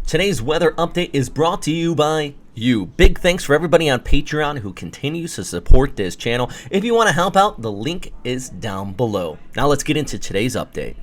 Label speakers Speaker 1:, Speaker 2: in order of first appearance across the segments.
Speaker 1: Today's weather update is brought to you by you. Big thanks for everybody on Patreon who continues to support this channel. If you want to help out, the link is down below. Now let's get into today's update.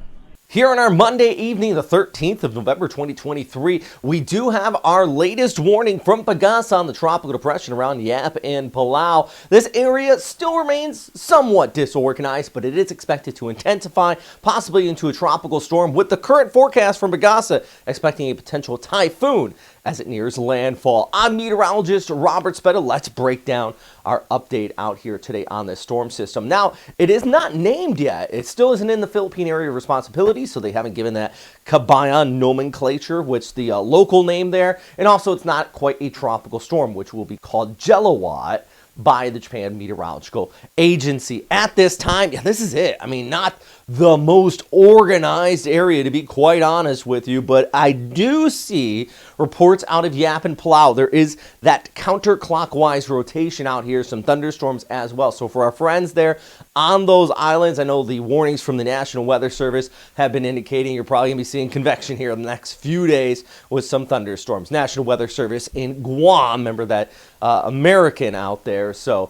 Speaker 1: Here on our Monday evening, the 13th of November 2023, we do have our latest warning from Pagasa on the tropical depression around Yap and Palau. This area still remains somewhat disorganized, but it is expected to intensify, possibly into a tropical storm, with the current forecast from Pagasa expecting a potential typhoon as it nears landfall. I'm meteorologist Robert Spetta. Let's break down our update out here today on this storm system. Now, it is not named yet. It still isn't in the Philippine area of responsibility, so they haven't given that Kabayan nomenclature, which the local name there. And also, it's not quite a tropical storm, which will be called Jelawat by the Japan Meteorological Agency. At this time, yeah, this is it. I mean, not the most organized area, to be quite honest with you, but I do see reports out of Yap and Palau. There is that counterclockwise rotation out here, some thunderstorms as well. So for our friends there on those islands, I know the warnings from the National Weather Service have been indicating you're probably going to be seeing convection here in the next few days with some thunderstorms. National Weather Service in Guam, remember that American out there. So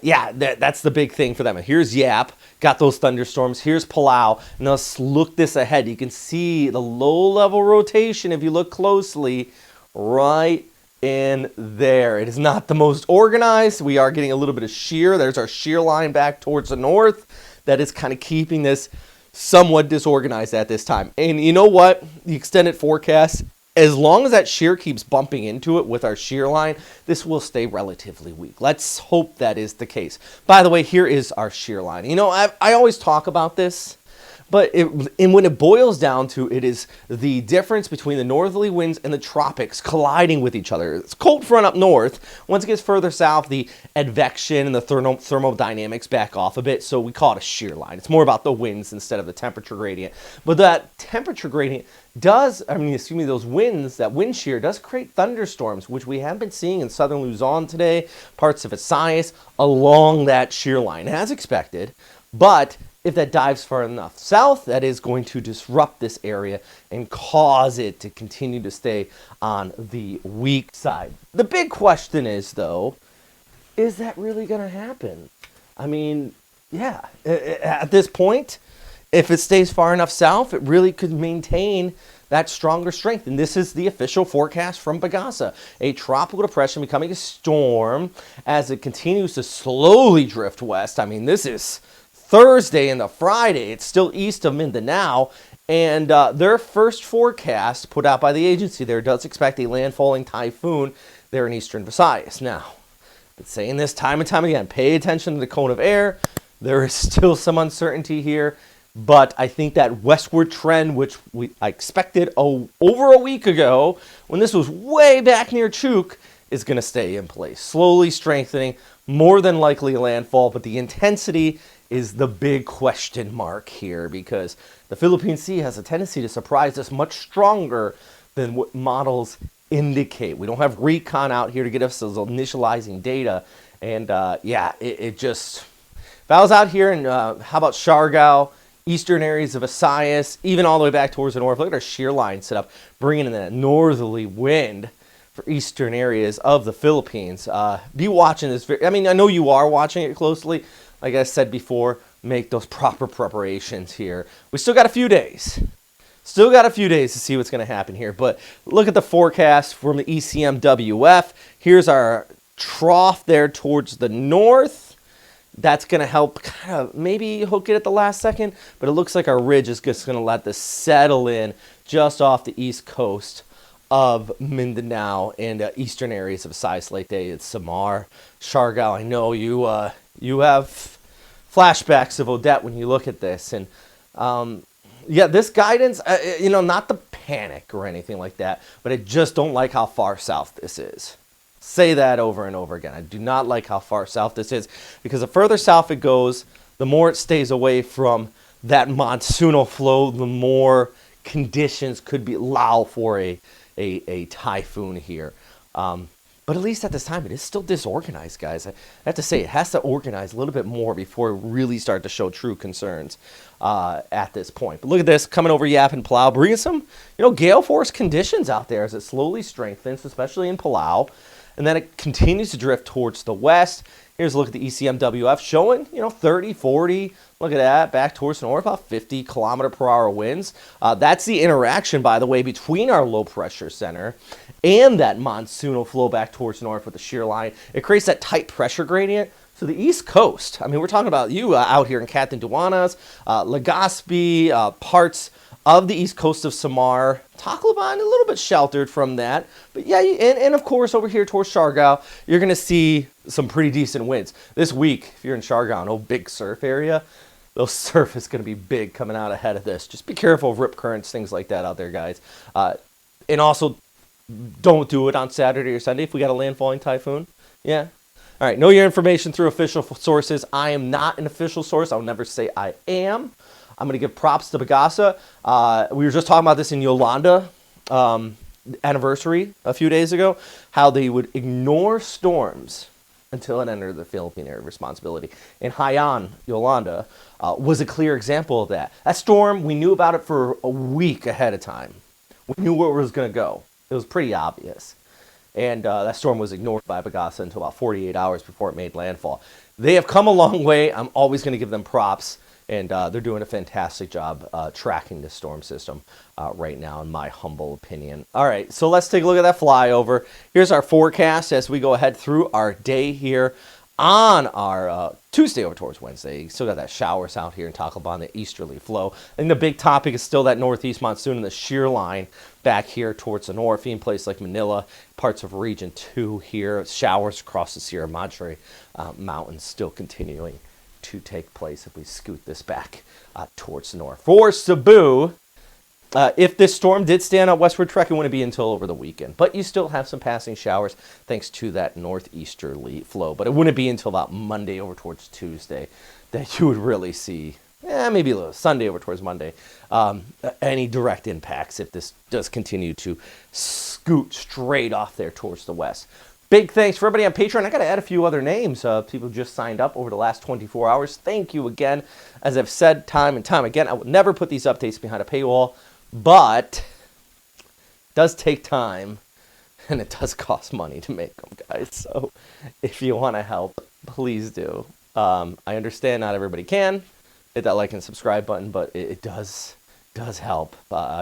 Speaker 1: yeah, that's the big thing for them. Here's Yap, got those thunderstorms. Here's Palau. And let's look this ahead. You can see the low-level rotation, if you look closely, right in there. It is not the most organized. We are getting a little bit of shear. There's our shear line back towards the north. That is kind of keeping this somewhat disorganized at this time. And you know what? The extended forecast, as long as that shear keeps bumping into it with our shear line, this will stay relatively weak. Let's hope that is the case. By the way, here is our shear line. You know, I always talk about this, but when it boils down to it is the difference between the northerly winds and the tropics colliding with each other. It's cold front up north. Once it gets further south, the advection and the thermodynamics back off a bit, so we call it a shear line. It's more about the winds instead of the temperature gradient. But that temperature gradient those winds, that wind shear does create thunderstorms, which we have been seeing in southern Luzon today, parts of Visayas, along that shear line, as expected. But if that dives far enough south, that is going to disrupt this area and cause it to continue to stay on the weak side. The big question is, though, is that really going to happen? I mean, yeah, at this point, if it stays far enough south, it really could maintain that stronger strength. And this is the official forecast from Pagasa. A tropical depression becoming a storm as it continues to slowly drift west. I mean, this is Thursday into Friday. It's still east of Mindanao. And their first forecast put out by the agency there does expect a landfalling typhoon there in eastern Visayas. Now, I've been saying this time and time again, pay attention to the cone of air. There is still some uncertainty here. But I think that westward trend, which I expected over a week ago, when this was way back near Chuk, is going to stay in place. Slowly strengthening, more than likely a landfall, but the intensity is the big question mark here because the Philippine Sea has a tendency to surprise us much stronger than what models indicate. We don't have recon out here to get us those initializing data. And yeah, it just... If I was out here in, how about Siargao, eastern areas of Visayas, even all the way back towards the north. Look at our shear line set up, bringing in that northerly wind for eastern areas of the Philippines. Be watching this. I mean, I know you are watching it closely. Like I said before, make those proper preparations here. We still got a few days. Still got a few days to see what's going to happen here. But look at the forecast from the ECMWF. Here's our trough there towards the north. That's going to help kind of maybe hook it at the last second, but it looks like our ridge is just going to let this settle in just off the east coast of Mindanao and eastern areas of Visayas, Leyte, and Samar, Siargao. I know you have flashbacks of Odette when you look at this. And yeah, this guidance, you know, not the panic or anything like that, but I just don't like how far south this is. Say that over and over again. I do not like how far south this is because the further south it goes, the more it stays away from that monsoonal flow, the more conditions could allow for a typhoon here.
Speaker 2: But at least at this time, it is still disorganized, guys. I have to say, it has to organize a little bit more before it really start to show true concerns at this point. But look at this, coming over Yap and Palau, bringing some, gale force conditions out there as it slowly strengthens, especially in Palau. And then it continues to drift towards the west. Here's a look at the ECMWF showing, 30, 40. Look at that, back towards the north, about 50 kilometer per hour winds. That's the interaction, by the way, between our low pressure center and that monsoonal flow back towards the north with the shear line. It creates that tight pressure gradient. So the East Coast, I mean, we're talking about you out here in Catanduanes, Legazpi, parts of the east coast of Samar. Tacloban, a little bit sheltered from that. But yeah, and of course, over here towards Siargao, you're going to see some pretty decent winds. This week, if you're in Siargao, no big surf area, those surf is going to be big coming out ahead of this. Just be careful of rip currents, things like that out there, guys. And also, don't do it on Saturday or Sunday if we got a landfalling typhoon. Yeah. All right, know your information through official sources. I am not an official source. I'll never say I am. I'm going to give props to Bagasa. We were just talking about this in Yolanda anniversary a few days ago, how they would ignore storms until it entered the Philippine area of responsibility. And Haiyan, Yolanda, was a clear example of that. That storm, we knew about it for a week ahead of time. We knew where it was going to go. It was pretty obvious. And that storm was ignored by Bagasa until about 48 hours before it made landfall. They have come a long way. I'm always going to give them props. And they're doing a fantastic job tracking the storm system right now, in my humble opinion. All right, so let's take a look at that flyover. Here's our forecast as we go ahead through our day here on our Tuesday over towards Wednesday. You still got that showers out here in Tacloban, the easterly flow. I think the big topic is still that northeast monsoon and the shear line back here towards the north, in places like Manila, parts of Region 2 here. Showers across the Sierra Madre Mountains still continuing to take place if we scoot this back towards the north. For Cebu, if this storm did stand up westward trek, it wouldn't be until over the weekend. But you still have some passing showers thanks to that northeasterly flow. But it wouldn't be until about Monday over towards Tuesday that you would really see, maybe a little Sunday over towards Monday, any direct impacts if this does continue to scoot straight off there towards the west. Big thanks for everybody on Patreon. I got to add a few other names. People just signed up over the last 24 hours. Thank you again. As I've said time and time again, I will never put these updates behind a paywall, but it does take time, and it does cost money to make them, guys. So if you want to help, please do. I understand not everybody can hit that like and subscribe button, but it does help,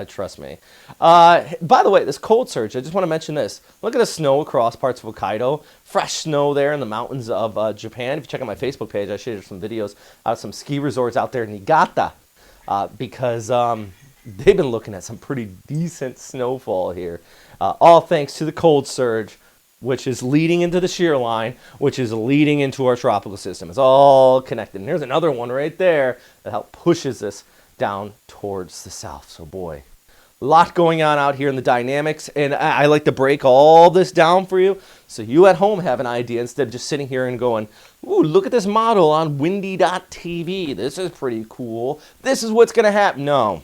Speaker 2: trust me. By the way, this cold surge, I just want to mention this. Look at the snow across parts of Hokkaido. Fresh snow there in the mountains of Japan. If you check out my Facebook page, I shared some videos of some ski resorts out there in Niigata because they've been looking at some pretty decent snowfall here. All thanks to the cold surge, which is leading into the shear line, which is leading into our tropical system. It's all connected. And there's another one right there that helps pushes this down towards the south. So boy, a lot going on out here in the dynamics, and I like to break all this down for you so you at home have an idea instead of just sitting here and going, ooh, look at this model on windy.tv. This is pretty cool. This is what's going to happen. No.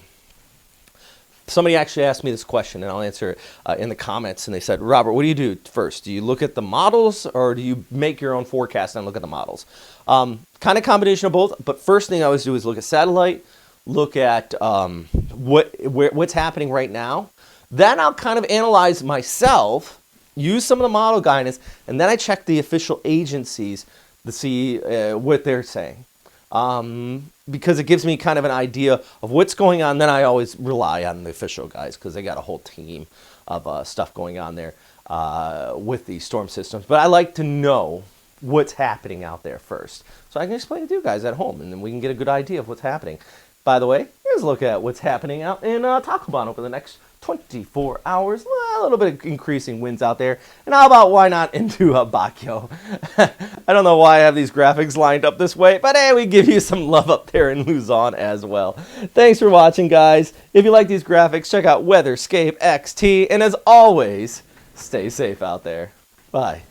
Speaker 2: Somebody actually asked me this question, and I'll answer it in the comments, and they said, Robert, what do you do first? Do you look at the models, or do you make your own forecast and look at the models? Kind of combination of both, but first thing I always do is look at satellite, look at what's happening right now. Then I'll kind of analyze myself, use some of the model guidance, and then I check the official agencies to see what they're saying. Because it gives me kind of an idea of what's going on. Then I always rely on the official guys because they got a whole team of stuff going on there with these storm systems. But I like to know what's happening out there first, so I can explain it to you guys at home, and then we can get a good idea of what's happening. By the way, here's a look at what's happening out in Tacloban over the next 24 hours. A little bit of increasing winds out there. And how about why not into Baguio? I don't know why I have these graphics lined up this way, but hey, we give you some love up there in Luzon as well. Thanks for watching, guys. If you like these graphics, check out Weatherscape XT. And as always, stay safe out there. Bye.